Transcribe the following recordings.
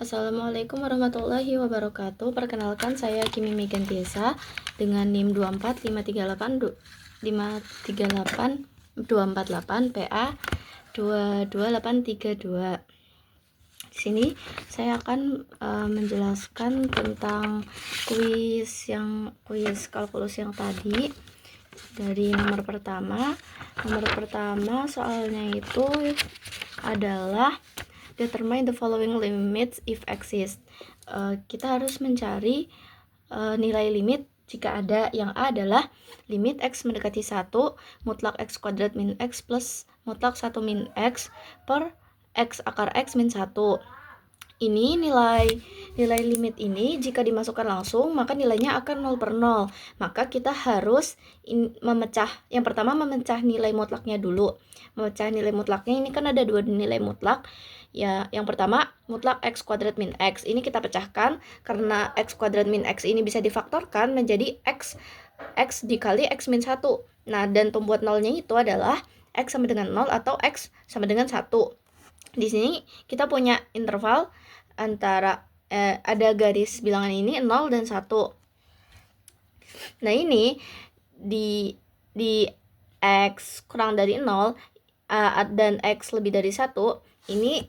Assalamualaikum warahmatullahi wabarakatuh. Perkenalkan, saya Kimi Megan Tiesa dengan NIM 24538 PA 22832. Di sini saya akan menjelaskan tentang kuis kalkulus yang tadi. Dari nomor pertama soalnya itu adalah determine the following limits if exist. Kita harus mencari nilai limit jika ada. Yang A adalah limit x mendekati 1 mutlak x kuadrat min x plus mutlak 1 min x per x akar x min 1. Ini nilai limit ini jika dimasukkan langsung maka nilainya akan 0 per 0. Maka kita harus memecah. Yang pertama memecah nilai mutlaknya dulu. Memecah nilai mutlaknya ini kan ada dua nilai mutlak. Ya, yang pertama mutlak x kuadrat min x. Ini kita pecahkan karena x kuadrat min x ini bisa difaktorkan menjadi x dikali x min 1. Nah, dan pembuat nolnya itu adalah x sama dengan 0 atau x sama dengan 1. Di sini kita punya interval antara ada garis bilangan ini 0 dan 1. Nah, ini di x kurang dari 0 dan x lebih dari 1, ini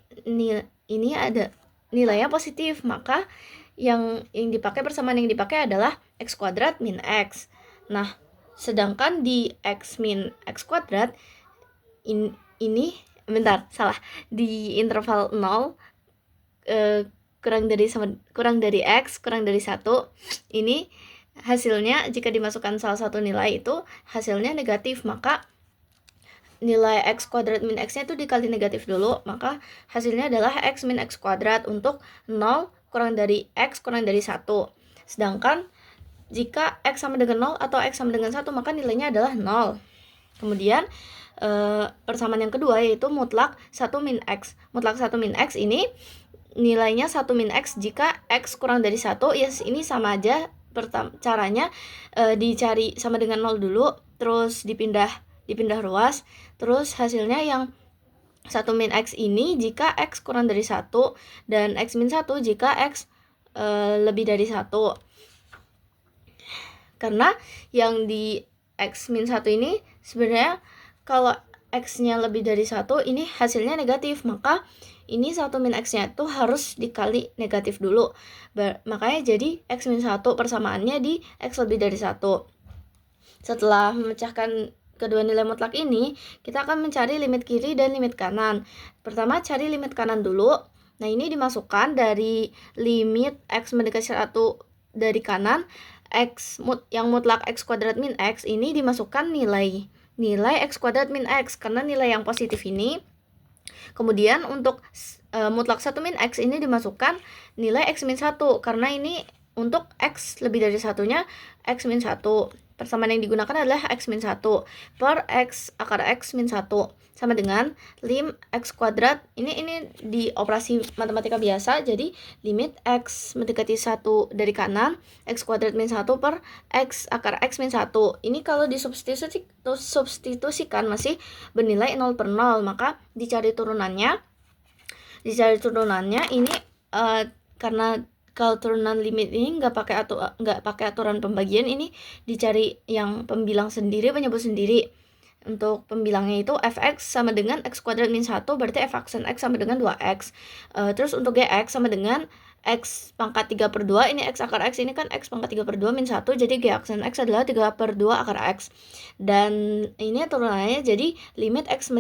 ada nilainya positif, maka yang dipakai persamaan yang dipakai adalah x kuadrat min x. Nah, sedangkan di x min x kuadrat di interval 0 kurang dari x kurang dari 1, ini hasilnya jika dimasukkan salah satu nilai itu hasilnya negatif, maka nilai x kuadrat min x-nya itu dikali negatif dulu, maka hasilnya adalah x min x kuadrat untuk 0 kurang dari x kurang dari 1. Sedangkan jika x sama dengan 0 atau x sama dengan 1, maka nilainya adalah 0. Kemudian persamaan yang kedua yaitu mutlak 1 min x. Mutlak 1 min x ini nilainya 1 min x jika x kurang dari 1. Ini sama aja. Caranya dicari sama dengan 0 dulu, terus dipindah ruas, terus hasilnya yang 1 min x ini jika x kurang dari 1 dan x min 1 jika x lebih dari 1. Karena yang di x min 1 ini sebenarnya kalau x-nya lebih dari 1 ini hasilnya negatif, maka ini 1 min x-nya itu harus dikali negatif dulu. Makanya jadi x min 1 persamaannya di x lebih dari 1. Setelah memecahkan kedua nilai mutlak ini, kita akan mencari limit kiri dan limit kanan. Pertama cari limit kanan dulu. Nah, ini dimasukkan dari limit x mendekati 1 dari kanan, yang mutlak x kuadrat min x ini dimasukkan nilai x kuadrat min x karena nilai yang positif ini. Kemudian untuk mutlak 1 min x ini dimasukkan nilai x min 1 karena ini untuk x lebih dari satunya x min 1. Persamaan yang digunakan adalah x min 1 per x akar x min 1 sama dengan lim x kuadrat. Ini di operasi matematika biasa, jadi limit x mendekati 1 dari kanan, x kuadrat min 1 per x akar x min 1. Ini kalau disubstitusikan masih bernilai 0 per 0, maka dicari turunannya ini karena kalau turunan limit ini nggak pakai aturan pembagian, ini dicari yang pembilang sendiri, penyebut sendiri. Untuk pembilangnya itu fx sama dengan x kuadrat min 1, berarti f aksen x sama dengan 2x. Terus untuk gx sama dengan x pangkat 3 per 2, ini x akar x ini kan x pangkat 3 per 2 min 1, jadi g aksen x adalah 3 per 2 akar x. Dan ini turunannya jadi limit x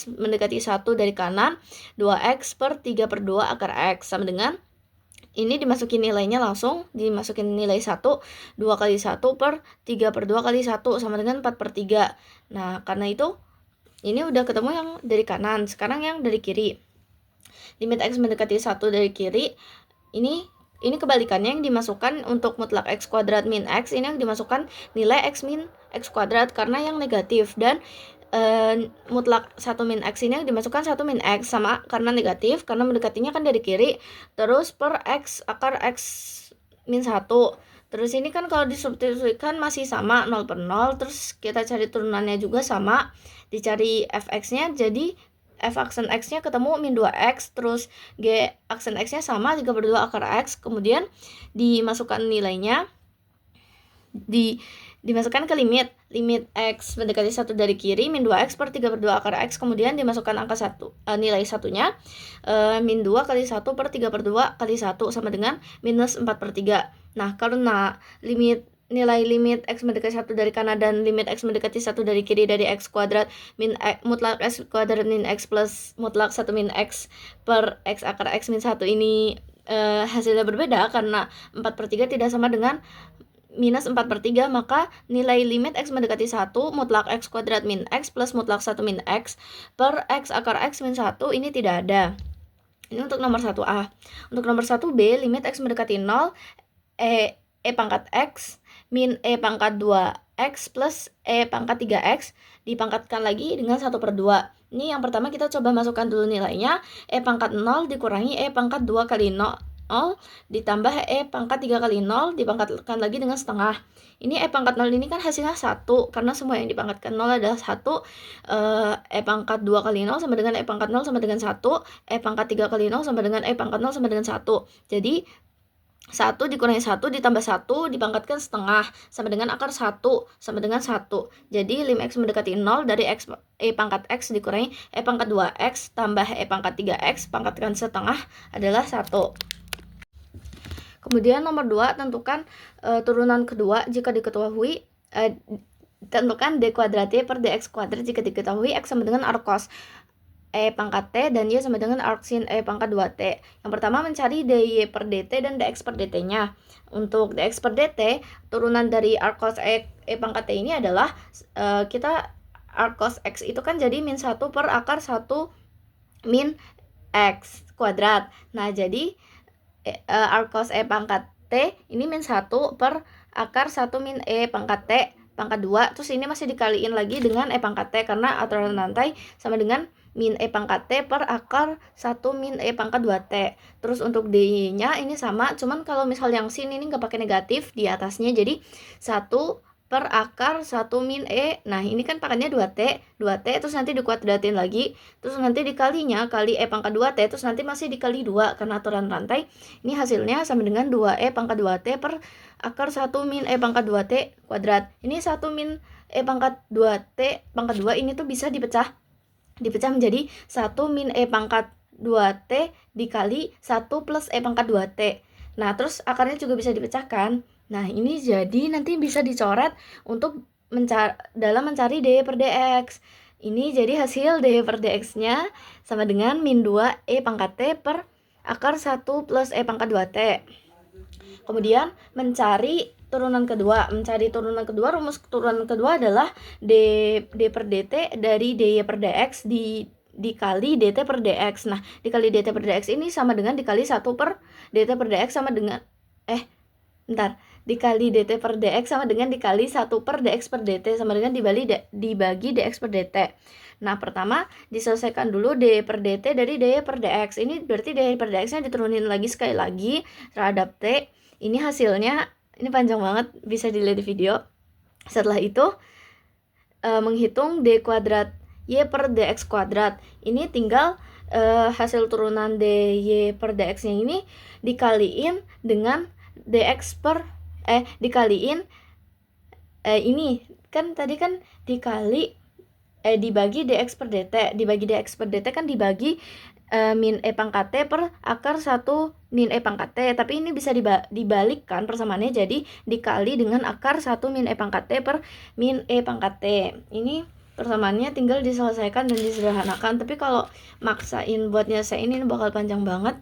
mendekati 1 dari kanan, 2x per 3 per 2 akar x sama dengan, ini dimasukin nilainya langsung, dimasukin nilai 1, 2 kali 1 per 3 per 2 kali 1 sama dengan 4 per 3. Nah, karena itu ini udah ketemu yang dari kanan, sekarang yang dari kiri. Limit x mendekati 1 dari kiri, ini kebalikannya, yang dimasukkan untuk mutlak x kuadrat min x, ini yang dimasukkan nilai x min x kuadrat karena yang negatif, dan mutlak 1 min x ini yang dimasukkan 1 min x sama karena negatif, karena mendekatinya kan dari kiri, terus per x akar x min 1. Terus ini kan kalau disubstitusikan masih sama 0 per 0, terus kita cari turunannya juga sama, dicari fx-nya, jadi F aksen X-nya ketemu min 2X, terus G aksen X-nya sama 3/2 akar X, kemudian dimasukkan nilainya, dimasukkan ke limit X mendekati 1 dari kiri, min 2X per 3/2 akar X, kemudian dimasukkan angka 1, nilai satunya, min 2 kali 1 per 3/2 kali 1 sama dengan minus 4/3. Nah, karena nilai limit X mendekati 1 dari kanan dan limit X mendekati 1 dari kiri dari X kuadrat min mutlak X kuadrat min X plus mutlak 1 min X per X akar X min 1 ini hasilnya berbeda karena 4/3 tidak sama dengan minus 4/3, maka nilai limit X mendekati 1 mutlak X kuadrat min X plus mutlak 1 min X per X akar X min 1 ini tidak ada. Ini untuk nomor 1A. Untuk nomor 1B, limit X mendekati 0, E pangkat X min E pangkat 2X plus E pangkat 3X dipangkatkan lagi dengan 1/2. Ini yang pertama kita coba masukkan dulu nilainya. E pangkat 0 dikurangi E pangkat 2 kali 0 ditambah E pangkat 3 kali 0 dipangkatkan lagi dengan setengah. Ini E pangkat 0 ini kan hasilnya 1, karena semua yang dipangkatkan 0 adalah 1. E pangkat 2 kali 0 sama dengan E pangkat 0 sama dengan 1. E pangkat 3 kali 0 sama dengan E pangkat 0 sama dengan 1. Jadi 1 dikurangi 1 ditambah 1 dipangkatkan setengah sama dengan akar 1 sama dengan 1. Jadi lim X mendekati 0 dari E pangkat X dikurangi E pangkat 2X tambah E pangkat 3X pangkatkan setengah adalah 1. Kemudian nomor 2, tentukan turunan kedua jika diketahui, tentukan D kuadrat Y per DX kuadrat jika diketahui X sama dengan arc cos E pangkat T dan Y sama dengan arc sin E pangkat 2T. Yang pertama mencari DY per DT dan DX per DT-nya. Untuk DX per DT, turunan dari arc cos E pangkat T ini adalah kita arc cos X itu kan jadi min 1 per akar 1 min X kuadrat. Nah, jadi arc cos E pangkat T ini min 1 per akar 1 min E pangkat T pangkat 2, terus ini masih dikaliin lagi dengan E pangkat T karena aturan rantai sama dengan min E pangkat T per akar 1 min E pangkat 2T. Terus untuk D-nya ini sama, cuman kalau misal yang sin ini nggak pakai negatif di atasnya, jadi 1 per akar 1 min E. Nah, ini kan pangkatnya 2T, terus nanti dikuadratin lagi, terus nanti dikalinya kali E pangkat 2T, terus nanti masih dikali 2 karena aturan rantai. Ini hasilnya sama dengan 2E pangkat 2T per akar 1 min E pangkat 2T kuadrat. Ini 1 min E pangkat 2T pangkat 2 ini tuh bisa dipecah menjadi 1 min E pangkat 2T dikali 1 plus E pangkat 2T. Nah, terus akarnya juga bisa dipecahkan. Nah, ini jadi nanti bisa dicoret untuk dalam mencari D per DX. Ini jadi hasil D per DX-nya sama dengan min 2 E pangkat T per akar 1 plus E pangkat 2T. Kemudian mencari turunan kedua. Rumus turunan kedua adalah D per DT dari DY per DX dikali DT per DX. Nah, dikali DT per DX ini sama dengan dikali 1 per DT per DX sama dengan dikali DT per DX sama dengan dikali 1 per DX per DT sama dengan dibagi DX per DT. Nah, pertama diselesaikan dulu D per DT dari D per DX. Ini berarti D per DX-nya diturunin lagi sekali lagi terhadap T. Ini hasilnya, ini panjang banget, bisa dilihat di video. Setelah itu menghitung D kuadrat Y per DX kuadrat. Ini tinggal hasil turunan DY per DX-nya ini dikaliin dengan DX per dikaliin ini kan tadi kan dibagi DX per DT. Dibagi DX per DT kan dibagi min E pangkat T per akar 1 min E pangkat T. Tapi ini bisa dibalikkan persamaannya jadi dikali dengan akar 1 min E pangkat T per min E pangkat T. Ini persamaannya tinggal diselesaikan dan disederhanakan. Tapi kalau maksain buat nyelesain ini bakal panjang banget.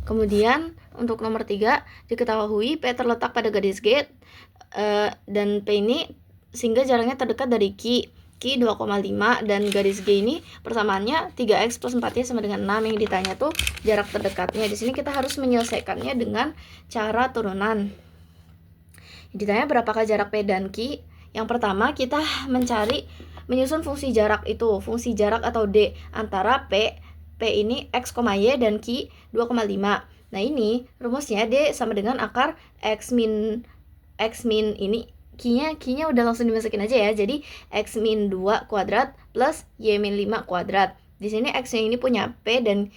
Kemudian untuk nomor 3, diketahui P terletak pada garis G dan P ini sehingga jaraknya terdekat dari Q 2,5 dan garis G ini persamaannya 3X plus 4Y sama dengan 6. Yang ditanya tuh jarak terdekatnya. Di sini kita harus menyelesaikannya dengan cara turunan. Ditanya berapakah jarak P dan Q? Yang pertama kita menyusun fungsi jarak itu, fungsi jarak atau D antara P ini X, Y dan Q 2,5. Nah, ini rumusnya D sama dengan akar X min ini Q-nya udah langsung dimasukin aja ya. Jadi X min 2 kuadrat plus Y min 5 kuadrat. Di sini X-nya ini punya P dan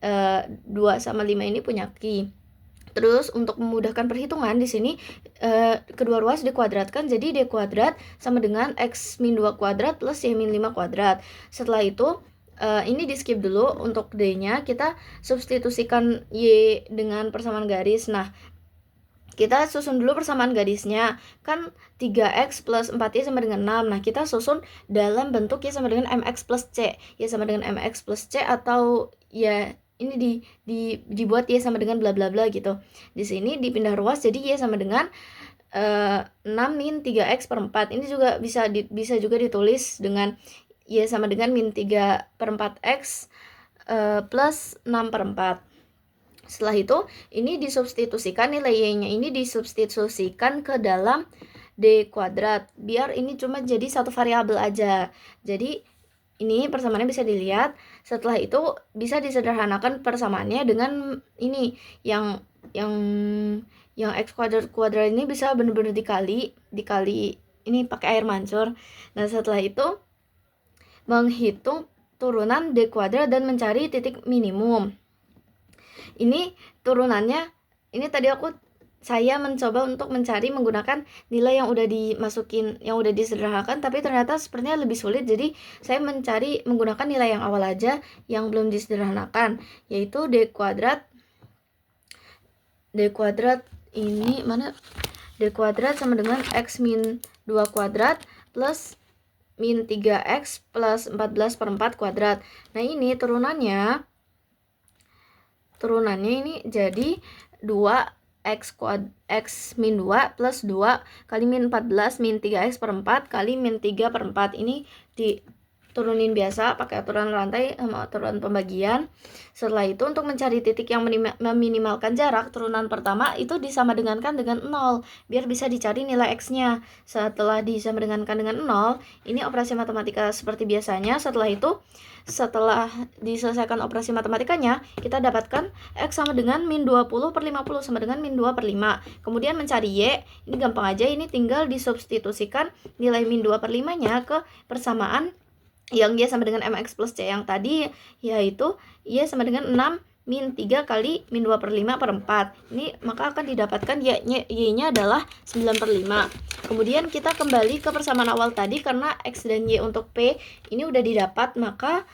2 sama 5 ini punya Q. Terus untuk memudahkan perhitungan di sini kedua ruas dikuadratkan, jadi D kuadrat sama dengan X min 2 kuadrat plus Y min 5 kuadrat. Setelah itu ini di skip dulu. Untuk D-nya kita substitusikan Y dengan persamaan garis. Nah, kita susun dulu persamaan garisnya. Kan 3x plus 4y sama dengan 6. Nah, kita susun dalam bentuk y sama dengan mx plus c. Y sama dengan mx plus c, atau ya ini dibuat y sama dengan bla bla bla gitu. Di sini dipindah ruas jadi y sama dengan 6 min 3x per 4. Ini juga bisa juga ditulis dengan y sama dengan min 3 per 4x plus 6 per 4. Setelah itu, ini disubstitusikan, nilai y-nya ini disubstitusikan ke dalam D kuadrat, biar ini cuma jadi satu variabel aja. Jadi, ini persamaannya bisa dilihat. Setelah itu, bisa disederhanakan persamaannya dengan ini, yang x kuadrat ini bisa benar-benar dikali ini pakai air mancur. Nah, setelah itu, menghitung turunan D kuadrat dan mencari titik minimum. Ini turunannya, ini tadi saya mencoba untuk mencari menggunakan nilai yang udah dimasukin, yang udah disederhanakan, tapi ternyata sepertinya lebih sulit. Jadi saya mencari menggunakan nilai yang awal aja yang belum disederhanakan, yaitu D kuadrat ini mana? D kuadrat sama dengan X min 2 kuadrat plus min 3X plus 14 per 4 kuadrat. Nah, ini turunannya ini jadi 2x min 2 plus 2 kali min 14 min 3x per 4 kali min 3 per 4. Ini diturunin biasa pakai aturan rantai sama aturan pembagian. Setelah itu, untuk mencari titik yang meminimalkan jarak, turunan pertama itu disamadengankan dengan 0 biar bisa dicari nilai x-nya. Setelah disamadengankan dengan 0, ini operasi matematika seperti biasanya. Setelah itu, setelah diselesaikan operasi matematikanya, kita dapatkan X sama dengan min 20 per 50 sama dengan min 2 per 5. Kemudian mencari Y, ini gampang aja, ini tinggal disubstitusikan nilai min 2 per 5-nya ke persamaan yang Y sama dengan MX plus C yang tadi, yaitu Y sama dengan 6 min 3 kali min 2 per 5 per 4. Ini maka akan didapatkan Y-nya adalah 9 per 5. Kemudian kita kembali ke persamaan awal tadi, karena X dan Y untuk P ini udah didapat, maka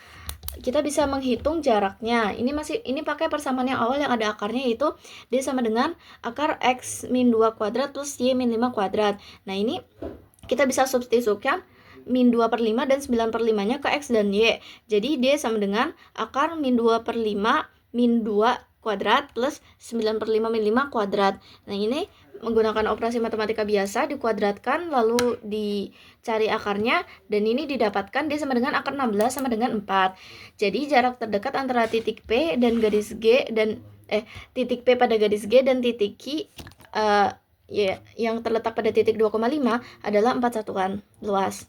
kita bisa menghitung jaraknya. Ini pakai persamaan yang awal yang ada akarnya, yaitu D sama dengan akar X min 2 kuadrat plus Y min 5 kuadrat. Nah, ini kita bisa substitusikan min 2 per 5 dan 9 per 5-nya ke X dan Y. Jadi D sama dengan akar min 2 per 5 min 2 kuadrat plus 9 per 5 min 5 kuadrat. Nah, ini menggunakan operasi matematika biasa, dikuadratkan lalu dicari akarnya, dan ini didapatkan D sama dengan akar 16 sama dengan 4. Jadi jarak terdekat antara titik P dan garis G dan titik P pada garis G dan titik Q yang terletak pada titik 2,5 adalah 4 satuan luas.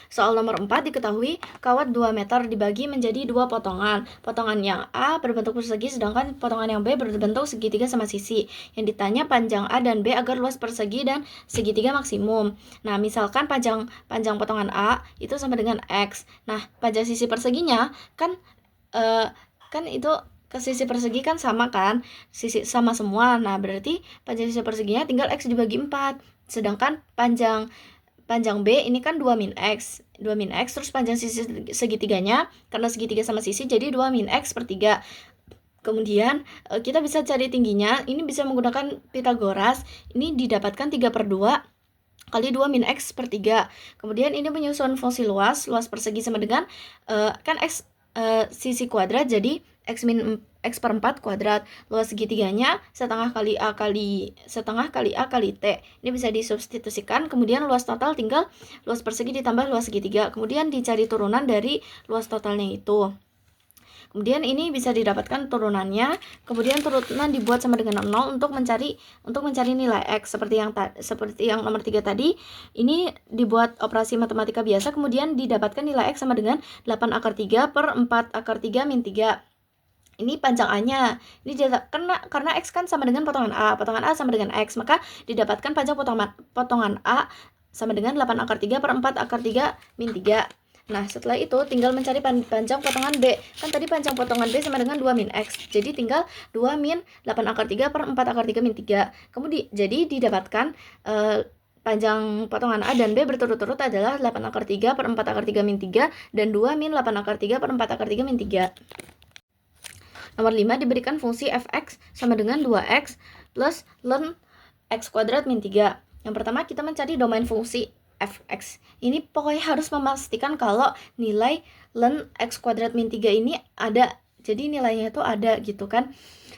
Soal nomor 4, diketahui kawat 2 meter dibagi menjadi 2 potongan. Potongan yang A berbentuk persegi, sedangkan potongan yang B berbentuk segitiga sama sisi. Yang ditanya panjang A dan B agar luas persegi dan segitiga maksimum. Nah, misalkan panjang potongan A itu sama dengan X. Nah, panjang sisi perseginya kan itu ke sisi persegi kan sama kan? Sisi sama semua. Nah, berarti panjang sisi perseginya tinggal X dibagi 4. Sedangkan panjang B ini kan 2 min X, terus panjang sisi segitiganya, karena segitiga sama sisi, jadi 2 min X per 3. Kemudian kita bisa cari tingginya, ini bisa menggunakan Pitagoras, ini didapatkan 3 per 2 kali 2 min X per 3. Kemudian ini menyusun fungsi luas persegi sama dengan, kan X sisi kuadrat, jadi X min X per 4 kuadrat. Luas segitiganya setengah kali A kali T. Ini bisa disubstitusikan. Kemudian luas total tinggal luas persegi ditambah luas segitiga. Kemudian dicari turunan dari luas totalnya itu. Kemudian ini bisa didapatkan turunannya. Kemudian turunan dibuat sama dengan 0 untuk mencari nilai X seperti yang nomor 3 tadi. Ini dibuat operasi matematika biasa, kemudian didapatkan nilai X sama dengan 8 akar 3 per 4 akar 3 min 3. ini panjang A-nya. Ini karena X kan sama dengan potongan A sama dengan X, maka didapatkan panjang potongan A sama dengan 8 akar 3 per 4 akar 3 min 3. Nah, setelah itu tinggal mencari panjang potongan B. Kan tadi panjang potongan B sama dengan 2 min X. Jadi tinggal 2 min 8 akar 3 per 4 akar 3 min 3. Kemudian jadi didapatkan panjang potongan A dan B berturut-turut adalah 8 akar 3 per 4 akar 3 min 3 dan 2 min 8 akar 3 per 4 akar 3 min 3. Nomor 5 diberikan fungsi fx sama dengan 2x plus ln x kuadrat min 3. Yang pertama kita mencari domain fungsi fx. Ini pokoknya harus memastikan kalau nilai ln x kuadrat min 3 ini ada. Jadi nilainya itu ada gitu kan.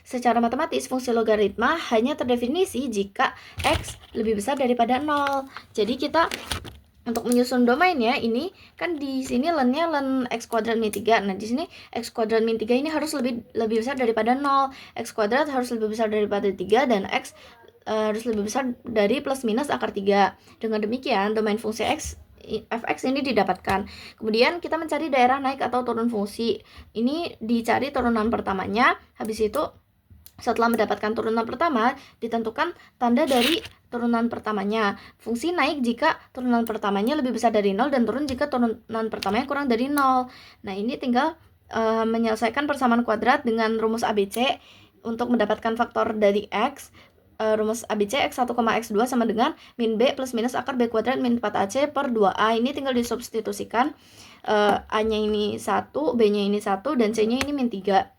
Secara matematis fungsi logaritma hanya terdefinisi jika x lebih besar daripada 0. Jadi kita untuk menyusun domainnya ini kan di sini ln-nya ln x kuadrat min 3. Nah, di sini x kuadrat min 3 ini harus lebih besar daripada 0. X kuadrat harus lebih besar daripada 3 dan x harus lebih besar dari plus minus akar 3. Dengan demikian, domain fungsi fx ini didapatkan. Kemudian kita mencari daerah naik atau turun fungsi. Ini dicari turunan pertamanya. Habis itu setelah mendapatkan turunan pertama, ditentukan tanda dari turunan pertamanya. Fungsi naik jika turunan pertamanya lebih besar dari 0 dan turun jika turunan pertamanya kurang dari 0. Nah, ini tinggal menyelesaikan persamaan kuadrat dengan rumus ABC untuk mendapatkan faktor dari X. Rumus ABC X1, X2 sama dengan min B plus minus akar B kuadrat min 4AC per 2A. Ini tinggal disubstitusikan. A-nya ini 1, B-nya ini 1, dan C-nya ini min 3.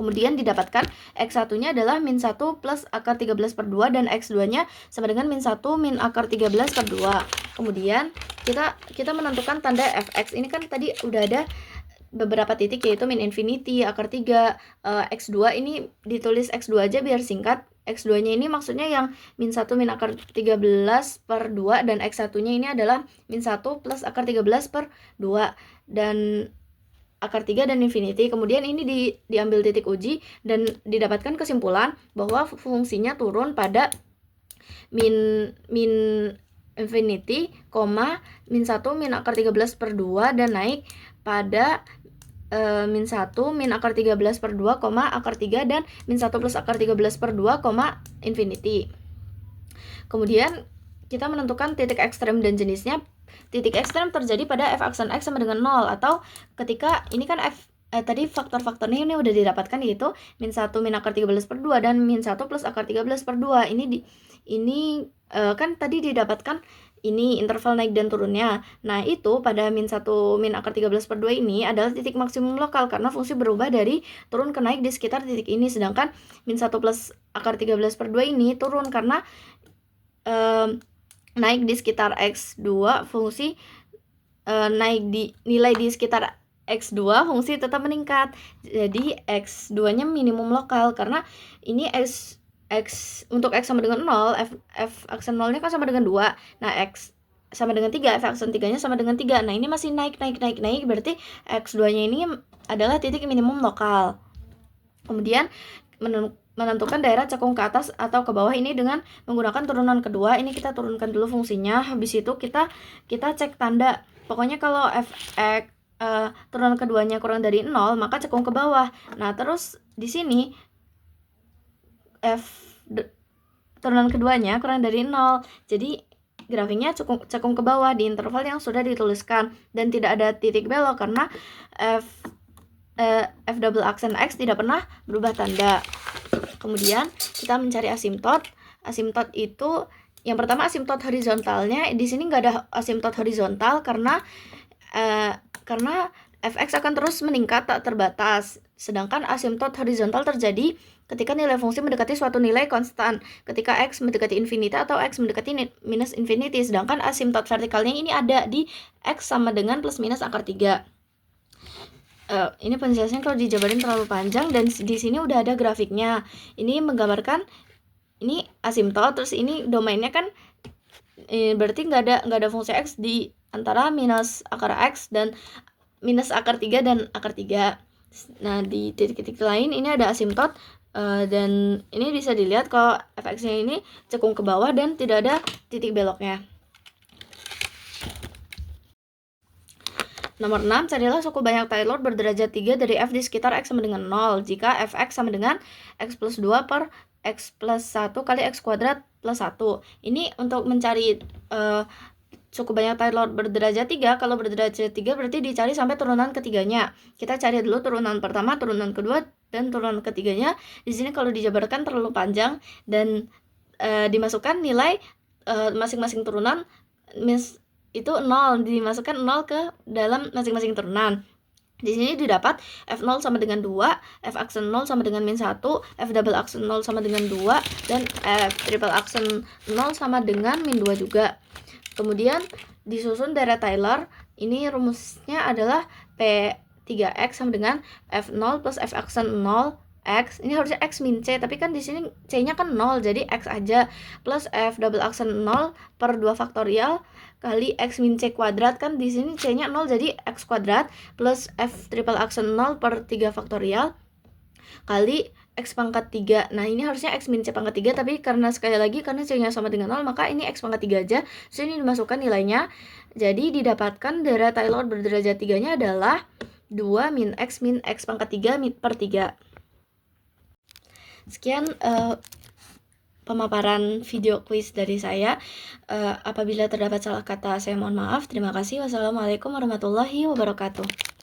Kemudian didapatkan X1-nya adalah min 1 plus akar 13 per 2 dan X2-nya sama dengan min 1 min akar 13 per 2. Kemudian kita menentukan tanda fx. Ini kan tadi udah ada beberapa titik yaitu min infinity, akar 3, X2 ini ditulis X2 aja biar singkat. X2-nya ini maksudnya yang min 1 min akar 13 per 2 dan X1-nya ini adalah min 1 plus akar 13 per 2 dan akar 3 dan infinity. Kemudian ini diambil titik uji dan didapatkan kesimpulan bahwa fungsinya turun pada min infinity, min 1 min akar 13 per 2 dan naik pada min 1 min akar 13 per 2, akar 3 dan min 1 plus akar 13 per 2, infinity. Kemudian kita menentukan titik ekstrem dan jenisnya. Titik ekstrem terjadi pada f aksen x sama dengan 0 atau ketika ini kan tadi faktor-faktornya ini udah didapatkan yaitu min 1 min akar 13 per 2 dan min 1 plus akar 13 per 2. Ini kan tadi didapatkan ini interval naik dan turunnya. Nah, itu pada min 1 min akar 13 per 2 ini adalah titik maksimum lokal karena fungsi berubah dari turun ke naik di sekitar titik ini. Sedangkan min 1 plus akar 13 per 2 ini turun karena naik di sekitar X2, fungsi naik di nilai di sekitar X2, fungsi tetap meningkat. Jadi X2-nya minimum lokal karena ini untuk X sama dengan 0, F aksen 0-nya kan sama dengan 2. Nah, X sama dengan 3, F aksen 3-nya sama dengan 3. Nah, ini masih naik, berarti X2-nya ini adalah titik minimum lokal. Kemudian menentukan daerah cekung ke atas atau ke bawah ini dengan menggunakan turunan kedua. Ini kita turunkan dulu fungsinya. Habis itu kita cek tanda. Pokoknya kalau fx turunan keduanya kurang dari 0, maka cekung ke bawah. Nah, terus di sini turunan keduanya kurang dari 0. Jadi grafiknya cekung ke bawah di interval yang sudah dituliskan dan tidak ada titik belok karena f double aksen x tidak pernah berubah tanda. Kemudian kita mencari asimtot. Asimtot itu yang pertama asimtot horizontalnya. Di sini nggak ada asimtot horizontal karena fx akan terus meningkat tak terbatas. Sedangkan asimtot horizontal terjadi ketika nilai fungsi mendekati suatu nilai konstan, ketika x mendekati infinity atau x mendekati minus infinity. Sedangkan asimtot vertikalnya ini ada di x sama dengan plus minus akar 3. Ini penjelasannya kalau dijabarin terlalu panjang dan di sini udah ada grafiknya. Ini menggambarkan ini asimtot, terus ini domainnya kan berarti nggak ada fungsi x di antara minus akar x dan minus akar 3 dan akar 3. Nah, di titik-titik lain ini ada asimtot dan ini bisa dilihat kalau fx-nya ini cekung ke bawah dan tidak ada titik beloknya. Nomor 6, carilah suku banyak Taylor berderajat 3 dari f di sekitar x sama dengan 0 jika fx sama dengan x plus 2 per x plus 1 kali x kuadrat plus 1. Ini untuk mencari suku banyak Taylor berderajat 3. Kalau berderajat 3 berarti dicari sampai turunan ketiganya. Kita cari dulu turunan pertama, turunan kedua, dan turunan ketiganya. Di sini kalau dijabarkan terlalu panjang dan dimasukkan nilai masing-masing turunan itu 0, dimasukkan 0 ke dalam masing-masing turunan. Di sini didapat F0 sama dengan 2, F aksen 0 sama dengan min 1, F double aksen 0 sama dengan 2, dan F triple aksen 0 sama dengan min 2 juga. Kemudian disusun daerah Taylor, ini rumusnya adalah P3X sama dengan F0 plus F aksen 0 X, ini harusnya X min C, tapi kan di sini C-nya kan 0, jadi X aja, plus F double aksen 0 per 2 faktorial kali X min C kuadrat, kan di sini C-nya 0, jadi X kuadrat, plus F triple aksen 0 per 3 faktorial kali X pangkat 3. Nah, ini harusnya X min C pangkat 3, tapi karena sekali lagi, karena C-nya sama dengan 0, maka ini X pangkat 3 aja. So, ini dimasukkan nilainya. Jadi, didapatkan daerah Taylor berderajat 3-nya adalah 2 min X pangkat 3 per 3. Sekian pemaparan video quiz dari saya. Apabila terdapat salah kata, saya mohon maaf. Terima kasih. Wassalamualaikum warahmatullahi wabarakatuh.